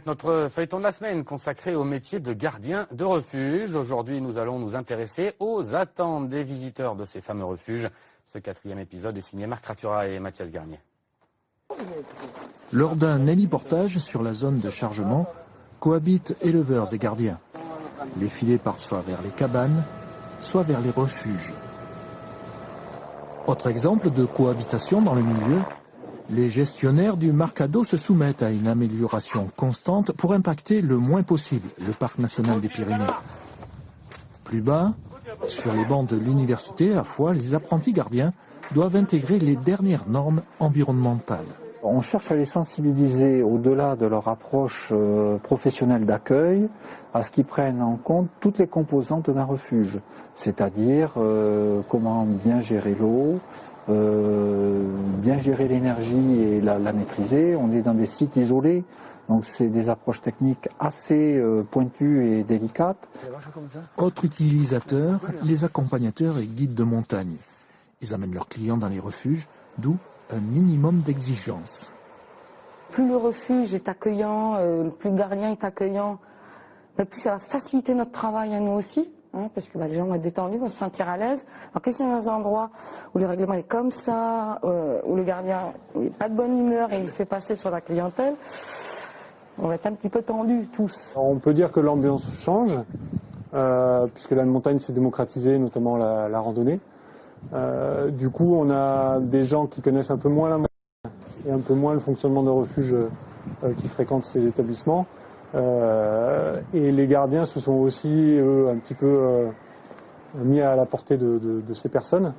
Notre feuilleton de la semaine consacré au métier de gardien de refuge. Aujourd'hui, nous allons nous intéresser aux attentes des visiteurs de ces fameux refuges. Ce 4e épisode est signé Marc Ratura et Mathias Garnier. Lors d'un héliportage sur la zone de chargement, cohabitent éleveurs et gardiens. Les filets partent soit vers les cabanes, soit vers les refuges. Autre exemple de cohabitation dans le milieu, les gestionnaires du Marcado se soumettent à une amélioration constante pour impacter le moins possible le parc national des Pyrénées. Plus bas, sur les bancs de l'université, à Foix, les apprentis gardiens doivent intégrer les dernières normes environnementales. On cherche à les sensibiliser au-delà de leur approche professionnelle d'accueil, à ce qu'ils prennent en compte toutes les composantes d'un refuge, c'est-à-dire comment bien gérer l'eau, bien gérer l'énergie et la maîtriser. On est dans des sites isolés, donc c'est des approches techniques assez pointues et délicates. Autres utilisateurs, les accompagnateurs et guides de montagne. Ils amènent leurs clients dans les refuges, d'où un minimum d'exigence. Plus le refuge est accueillant, plus le gardien est accueillant, plus ça va faciliter notre travail à nous aussi, parce que les gens vont être détendus, vont se sentir à l'aise. Alors que si on est dans un endroit où le règlement est comme ça, où le gardien n'est pas de bonne humeur et il fait passer sur la clientèle, on va être un petit peu tendus tous. Alors on peut dire que l'ambiance change, puisque la montagne s'est démocratisée, notamment la randonnée. Du coup, on a des gens qui connaissent un peu moins la montagne et un peu moins le fonctionnement de refuge qui fréquentent ces établissements. Et les gardiens se sont aussi, eux, un petit peu mis à la portée de ces personnes.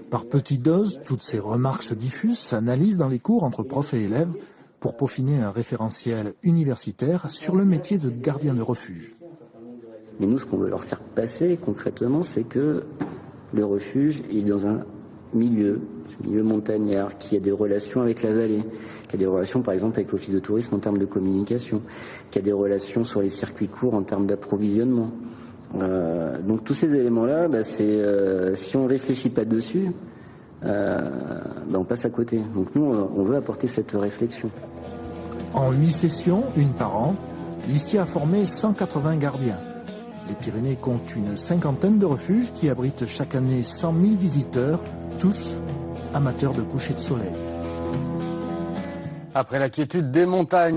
Par petites doses, toutes ces remarques se diffusent, s'analysent dans les cours entre profs et élèves pour peaufiner un référentiel universitaire sur le métier de gardien de refuge. Mais nous, ce qu'on veut leur faire passer concrètement, c'est que le refuge est dans un milieu montagnard, qui a des relations avec la vallée, qui a des relations par exemple avec l'office de tourisme en termes de communication, qui a des relations sur les circuits courts en termes d'approvisionnement. Donc tous ces éléments-là, si on ne réfléchit pas dessus, on passe à côté. Donc nous, on veut apporter cette réflexion. En 8 sessions, une par an, l'ISTIA a formé 180 gardiens. Les Pyrénées comptent une 50aine de refuges qui abritent chaque année 100 000 visiteurs, tous amateurs de coucher de soleil. Après la quiétude des montagnes,